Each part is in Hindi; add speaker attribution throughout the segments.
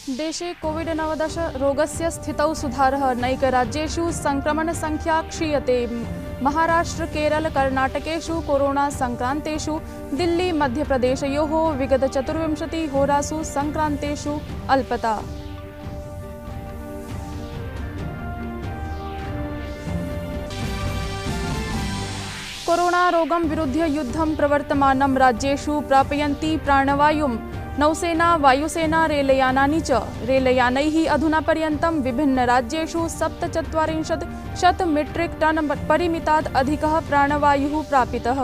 Speaker 1: देशे कोविड-19 रोगस्य स्थितौ सुधारः। नैकराज्येषु संक्रमणसंख्या क्षीयते। महाराष्ट्र, केरल, कर्णाटकेषु कोरोनासंक्रान्तेषु दिल्ली, मध्यप्रदेशयोः विगत 24 होरासु संक्रान्तेषु अल्पता। कोरोनारोगं विरुध्य युद्धं प्रवर्तमानं। राज्येषु प्रापयन्ति प्राणवायुम्। नौसेना, वायुसेना, रेलयानानि च। रेलयानैः अधुना पर्यन्तं विभिन्नराज्येषु 47 मीट्रिक टन परिमितात् अधिकः प्राणवायुः प्रापितः।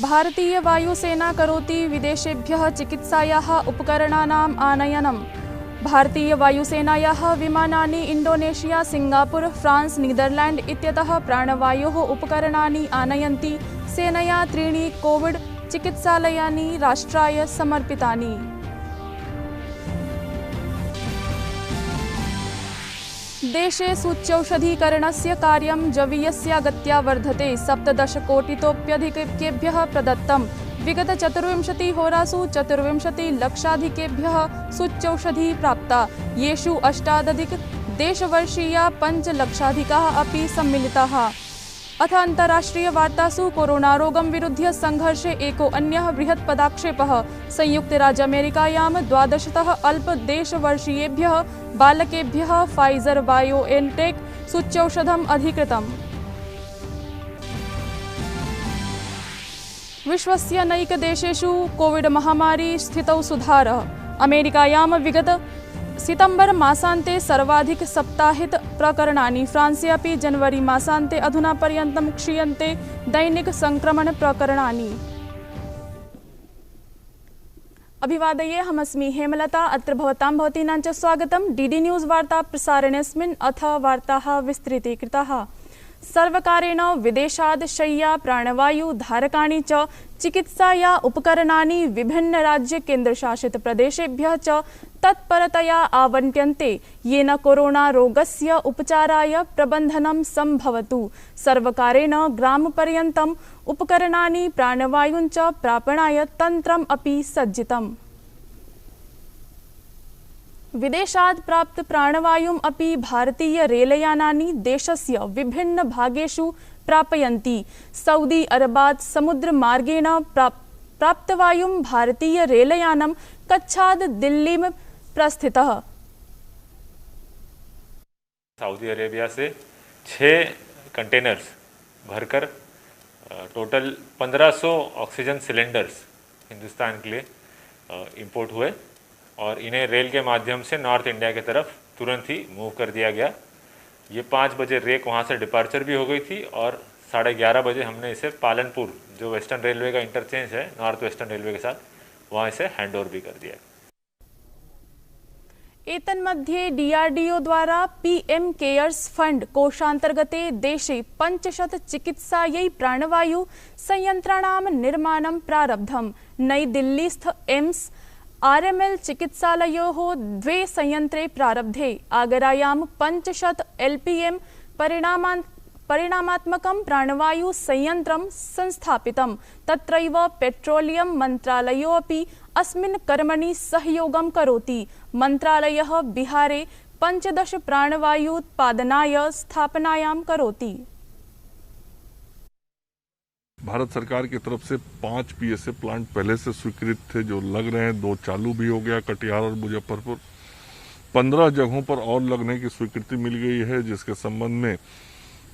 Speaker 1: भारतीय वायुसेना करोति विदेशेभ्यः चिकित्सायाः उपकरणानाम् आनयनम्। भारतीय वायुसेनायाः विमानानि इंडोनेशिया, सिंगापुर, फ्रांस, नीदरलैंड इत्यतः प्राणवायोः उपकरणानि आनयन्ति। सेनया 3 कोविड चिकित्सालयानि राष्ट्राय समर्पितानि। देशे सूच्यौषधीकरणस्य कार्यं जवीयस्य गत्या वर्धते। 17 कोटितोप्यधिकेभ्यः प्रदत्तम्। विगत 24 होरासु 24 लक्षाधिकेभ्यः सूच्यौषधिः प्राप्ता, येषु 8 देशवर्षीया 5 लक्षाधिकाः अपि सम्मिलिताः। अथ अन्ताराष्ट्रियवार्तासु कोरोनारोगं विरुध्य संघर्षे एको अन्यः बृहत् पदक्षेपः। संयुक्तराज्यामेरिकायां 12 अल्पदेशवर्षीयेभ्यः बालकेभ्यः फाइजर बायोएनटेक सूच्यौषधम् अधिकृतम्। विश्वस्य नैकदेशेषु कोविड महामारी स्थितौ सुधारः। अमेरिकायां विगत सितंबर मासान्ते सर्वाधिक सप्ताहित प्रकरणानि। फ्रांसे अपि जनवरी मासान्ते अधुना पर्यन्तं क्षीयन्ते दैनिक संक्रमण प्रकरणानि। अभिवादये, अहमस्मि हेमलता। अत्र भवतां भवतीनां च स्वागतं डीडी न्यूज़ वार्ता प्रसारणेऽस्मिन्। अथ वार्ताः विस्तृतीकृताः। सर्वकारेण विदेशाद् शय्या, प्राणवायु धारकाणि च चिकित्साया उपकरणानि विभिन्न राज्य केन्द्रशासित प्रदेशेभ्यः च तत्परतया आवंट्यन्ते, येन कोरोना रोगस्य उपचाराय प्रबन्धनं संभवतु। सर्वकारेण ग्रामपर्यन्तम् उपकरणानि, प्राणवायुं च प्रापणाय तन्त्रम् अपि सज्जितम्। विदेशात् प्राप्त प्राणवायुम् अपि भारतीय रेलयानानि देशस्य विभिन्न भागेषु प्रापयन्ति। सऊदी अरबात् समुद्रमार्गेण प्राप्तवायुं भारतीय रेलयानं कच्छात् दिल्लीं प्रस्थितः।
Speaker 2: सऊदी अरेबिया से 6 कंटेनर्स भरकर टोटल 1500 ऑक्सीजन सिलेंडर्स हिंदुस्तान के लिए इंपोर्ट हुए और इन्हें रेल के माध्यम से नॉर्थ इंडिया की तरफ तुरंत ही मूव कर दिया गया। ये 5 बजे रेक वहाँ से डिपार्चर भी हो गई थी और 11:30 बजे हमने इसे पालनपुर, जो वेस्टर्न रेलवे का इंटरचेंज है नॉर्थ वेस्टर्न रेलवे के साथ, वहाँ इसे हैंडओवर भी कर दिया।
Speaker 1: एतन्मध्ये डीआरडीओ द्वारा पीएम केयर्स फंड कोषान्तर्गते देशे 500 चिकित्सायै प्राणवायु संयंत्राणां निर्माणं प्रारब्धम्। नई दिल्लीस्थ एम्स आरएमएल चिकित्सालयोः 2 संयंत्रे प्रारब्धे। आगरायां 500 एलपीएम परिणामात्मकं प्राणवायु संयंत्रं संस्थापितम्। तत्रैव पेट्रोलियम मन्त्रालयोऽपि अस्मिन् कर्मणि सहयोगं करोति। मन्त्रालयः बिहारे 15 प्राणवायुत्पादनाय स्थापनायां करोति।
Speaker 3: भारत सरकार की तरफ से 5 पीएसए प्लांट पहले से स्वीकृत थे, जो लग रहे हैं। 2 चालू भी हो गया, कटिहार और मुजफ्फरपुर। 15 जगहों पर और लगने की स्वीकृति मिल गई है, जिसके संबंध में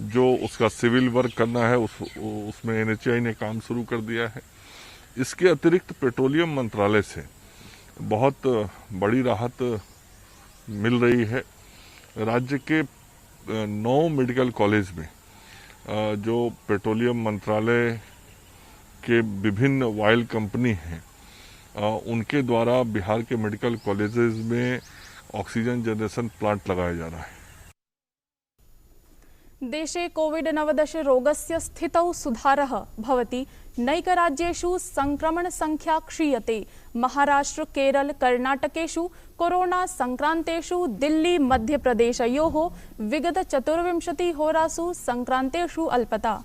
Speaker 3: जो उसका सिविल वर्क करना है उसमें एनएचएआई ने काम शुरू कर दिया है। इसके अतिरिक्त पेट्रोलियम मंत्रालय से बहुत बड़ी राहत मिल रही है। राज्य के 9 मेडिकल कॉलेज में जो पेट्रोलियम मंत्रालय के विभिन्न ऑयल कंपनी हैं, उनके द्वारा बिहार के मेडिकल कॉलेजेस में ऑक्सीजन जनरेशन प्लांट लगाया जा रहा है।
Speaker 1: देशे कोविड-19 रोगस्य स्थितौ सुधारः भवति। नैकराज्येषु संक्रमणसंख्या क्षीयते। महाराष्ट्र, केरल, कर्णाटकेषु कोरोना संक्रांतेषु दिल्ली, मध्यप्रदेशयोः विगत 24 होरासु संक्रांतेषु अल्पता।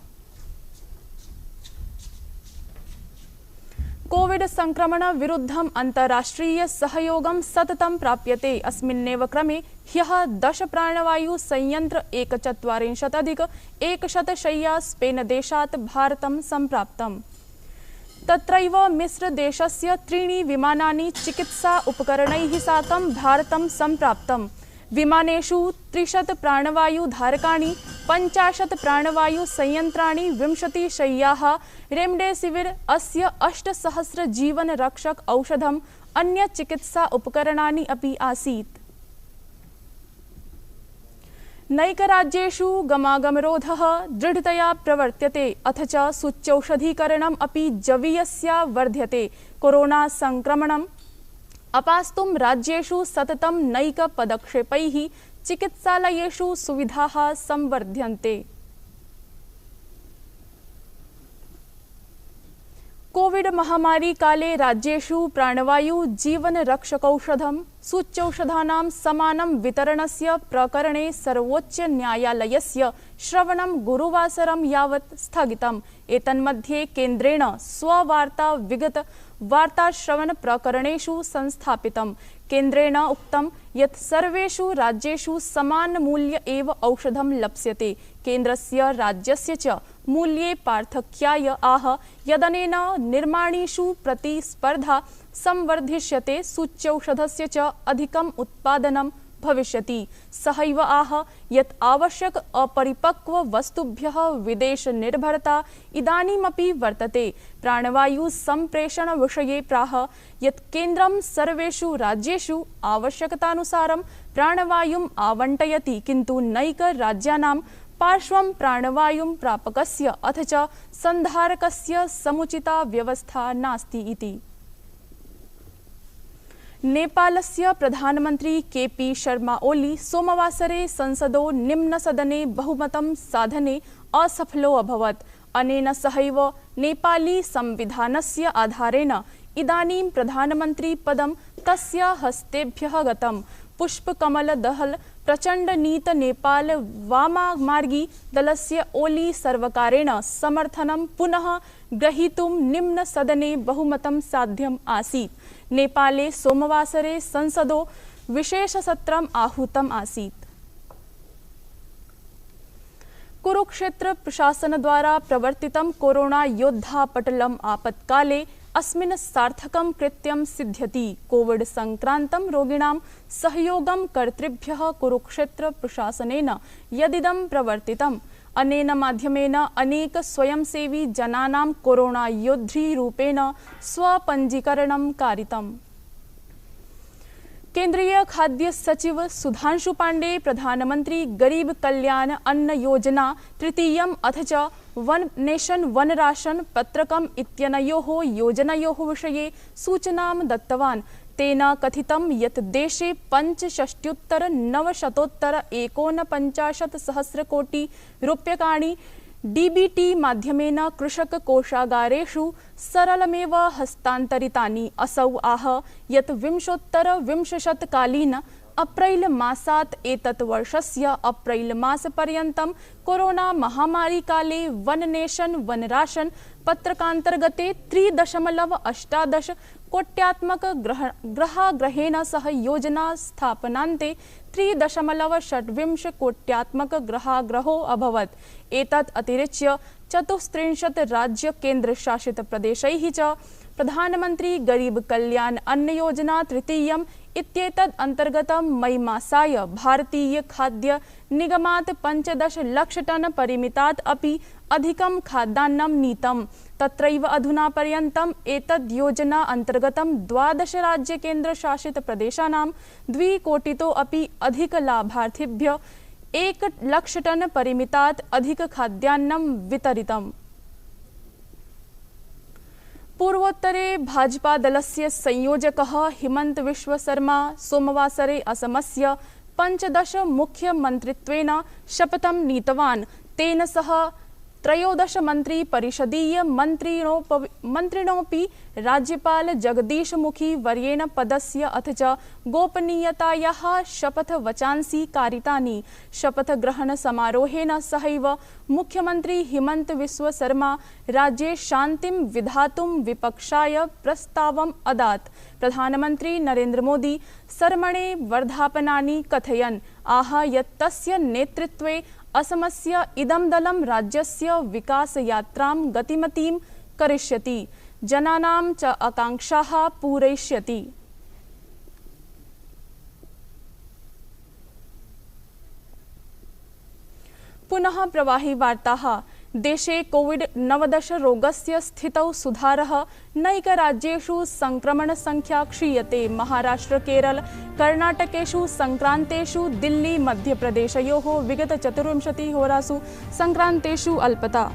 Speaker 1: कोविड संक्रमण विरुद्धम् अन्ताराष्ट्रिय सहयोगं सततं प्राप्यते। अस्मिन्नेव क्रमे ह्यः 10 प्राणवायु संयंत्र 140 शय्या स्पेन देशात् भारतं सम्प्राप्तम्। तत्रैव मिस्र देशस्य 3 विमानानि चिकित्सा उपकरणैः साकं भारतं सम्प्राप्तम्। विमानेषु 30 प्राणवायु धारकाणि, 50 प्राणवायु संयंत्राणि, 20 शय्याः, रेमडेसिविर अस्य 8000 जीवन रक्षक औषधम्, अन्य चिकित्सा उपकरणानि अपि आसीत्। नैकराज्येषु गमागमरोधः दृढतया प्रवर्त्यते, अथ च सूच्यौषधीकरणम् अपि जवीयस्या वर्ध्यते। कोरोना संक्रमणम् अपास्तुं राज्येषु सततं नैक पदक्षेपैः चिकित्सालयेषु सुविधाः संवर्ध्यन्ते। कोविड महामारी काले राज्येषु प्राणवायु जीवन रक्षकौषधं सूच्यौषधानां समानं वितरणस्य प्रकरणे सर्वोच्च न्यायालयस्य श्रवणं गुरुवासरं यावत् स्थगितम्। एतन्मध्ये केन्द्रेण स्ववार्ता विगत वार्ताश्रवण प्रकरणेषु संस्थापितम्। केन्द्रेण उक्तं यत् सर्वेषु राज्येषु समान मूल्य एव औषधं लप्स्यते। केन्द्रस्य राज्यस्य च मूल्ये पार्थक्याय आह यदनेन निर्माणेषु प्रतिस्पर्धा संवर्धिष्यते, सूच्यौषधस्य च अधिकम् उत्पादनं भविष्यति। सहैव आह यत् आवश्यक अपरिपक्व वस्तुभ्यः विदेश निर्भरता इदानीमपि वर्तते। प्राणवायु सम्प्रेषण विषये प्राह यत् केन्द्रं सर्वेषु राज्येषु आवश्यकतानुसारं प्राणवायुम् आवंटयति, किन्तु नैक राज्यानां पार्श्वं प्राणवायुं प्रापकस्य अथ च सन्धारकस्य समुचिता व्यवस्था नास्ति इति। नेपालस्य प्रधानमन्त्री केपी शर्मा ओली सोमवासरे संसदो निम्नसदने बहुमतं साधने असफलो अभवत्। अनेन सहैव नेपाली संविधानस्य आधारेण इदानीं प्रधानमन्त्री पदं तस्य हस्तेभ्यः गतम्। पुष्पकमल दहल प्रचंड नीत नेपाल वाममार्गी दलस्य ओली सर्वकारेण समर्थनं पुनः ग्रहीतुं निम्न सदने बहुमतं साध्यम् आसीत्। नेपाले सोमवासरे संसदो विशेषसत्रम् आहूतम् आसीत्। कुरुक्षेत्र प्रशासन द्वारा प्रवर्तितं कोरोना योद्धा पटलम् आपत्काले अस्मिन् सार्थकं कृत्यं सिद्ध्यति। कोविड संक्रान्तं रोगिणां सहयोगं कर्तृभ्यः कुरुक्षेत्र प्रशासनेन यदिदं प्रवर्तितम्, अनेन माध्यमेन अनेक स्वयंसेवी जनानां कोरोना योद्धि रूपेण स्वपञ्जीकरणं कारितम्। केंद्रीय खाद्य सचिव सुधांशु पांडे प्रधानमंत्री गरीब कल्याण अन्न योजना तृतीयम् अथ च वन नेशन वन राशन पत्रकम् इत्यनयोः योजनयोः विषये सूचनां दत्तवान्। तेन कथितं यत् देशे 65,949 कोटि रूप्यकाणि डीबीटी माध्यमेन कृषक कोषागारेषु सरलमेव हस्तान्तरितानि। असौ आह यत् 20-विंशत् कालीन अप्रैल मासात् एतत् वर्षस्य अप्रैल मासपर्यन्तं कोरोना महामारी काले वन नेशन वन राशन पत्रकान्तर्गते 3.18 कोट्यात्मक ग्रहाग्रहेण सह योजना स्थापनान्ते 3.26 कोट्यात्मक ग्रहाग्रहो अभवत्। एतत् अतिरिच्य 34 राज्य केन्द्रशासित प्रदेशैः च प्रधानमंत्री गरीब कल्याण अन्न योजना तृतीयम् इत्येतद् अन्तर्गतं मई मासाय भारतीय खाद्य निगमात् 15 लाख टन परिमितात् अपि अधिकं खाद्यान्नं नीतम्। तत्रैव अधुना पर्यन्तम् एतद् योजना अन्तर्गतं 12 राज्य केन्द्रशासित प्रदेशानां 2 कोटितो अपि अधिक लाभार्थिभ्यः 1 लाख टन परिमितात् अधिक खाद्यान्नं वितरितम्। पूर्वोत्तरे भाजपा दलस्य संयोजकः हिमंत विश्व शर्मा सोमवासरे असमस्य 15 मुख्यमन्त्रित्वेन शपथं नीतवान्। तेन सह 13 मन्त्रिपरिषदीय मन्त्रिणोऽपि राज्यपाल जगदीश मुखी वर्येण पदस्य अथ च गोपनीयतायाः शपथवचांसि कारितानि। शपथग्रहण समारोहेन सहैव मुख्यमन्त्री हिमंत बिस्व शर्मा राज्ये शान्तिं विधातुं विपक्षाय प्रस्तावम् अदात्। प्रधानमन्त्री नरेन्द्र मोदी शर्मणे वर्धापनानि कथयन् आह यत् तस्य नेतृत्वे असमस्य इदं दलं राज्यस्य विकासयात्रां गतिमतीं करिष्यति, जनानां च आकांक्षाः पूरयिष्यति। पुनः प्रवाही वार्ताः। देशे कोविड-19 रोगस्य स्थितौ सुधारः। नैकराज्येषु संक्रमणसंख्या क्षीयते। महाराष्ट्र, केरल, कर्णाटकेषु संक्रान्तेषु दिल्ली, मध्यप्रदेशयोः विगत 24 होरासु संक्रान्तेषु अल्पता।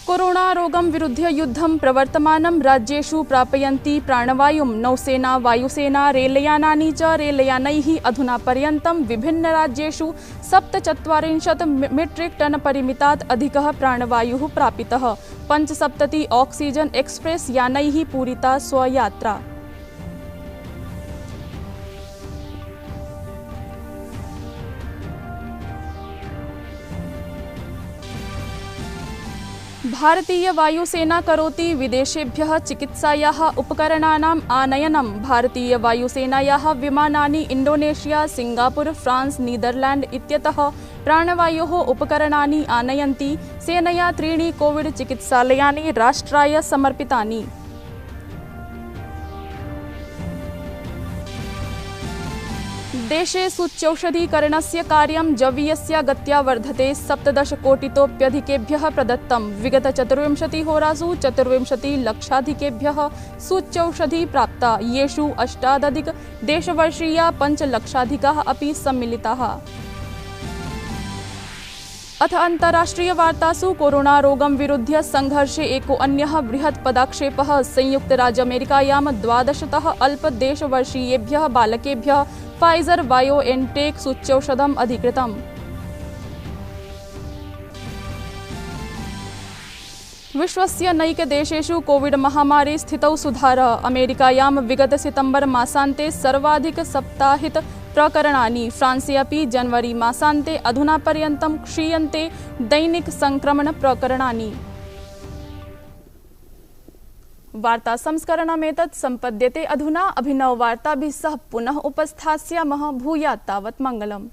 Speaker 1: कोरोना रोगं विरुध्य युद्धं प्रवर्तमानं। राज्येषु प्रापयन्ति प्राणवायुं नौसेना, वायुसेना, रेलयानानि च। रेलयानैः अधुना पर्यन्तं विभिन्नराज्येषु 47 मेट्रिक टन परिमितात् अधिकः प्राणवायुः प्रापितः। 75 ऑक्सीजन एक्सप्रेस यानैः पूरिता स्वयात्रा। भारतीय वायुसेना करोति विदेशेभ्यः चिकित्सायाः उपकरणानाम् आनयनं। भारतीय वायुसेनायाः विमानानि इंडोनेशिया, सिंगापुर, फ्रांस, नीदरलैंड इत्यतः प्राणवायोः उपकरणानि आनयन्ति। सेनया 3 कोविड चिकित्सालयानि राष्ट्राय समर्पितानि। देशे सूच्यौषधीकरणस्य कार्यं जवीयस्य गत्या वर्धते। 17 कोटितोप्यधिकेभ्यः प्रदत्तं। विगत 24 होरासु 24 लक्षाधिकेभ्यः सूच्यौषधी प्राप्ता, येषु 8 देशवर्षीया 5 लक्षाधिकाः अपि सम्मिलिताः। अथ अन्ताराष्ट्रिय वार्तासु। कोरोना रोगं विरुध्य संघर्षे एको अन्यः बृहत् पदक्षेपः। संयुक्त राज्य अमेरिकायां 12तः अल्पदेशवर्षीयेभ्यः बालकेभ्यः फाइजर बायोएनटेक सूच्यौषधम् अधिकृतम्। विश्वस्य नैकदेशेषु कोविड महामारी स्थितौ सुधारः। अमेरिकायां विगत सितंबर मासान्ते सर्वाधिक सप्ताहित प्रकरणानि। फ्रांसे अपि जनवरी मासान्ते अधुना पर्यन्तं क्षीयन्ते दैनिक संक्रमण प्रकरणानि। वार्ता संस्करणमेतत् सम्पद्यते अधुना। अभिनववार्ताभिः सह पुनः उपस्थास्यामः। भूयात् तावत् मङ्गलम्।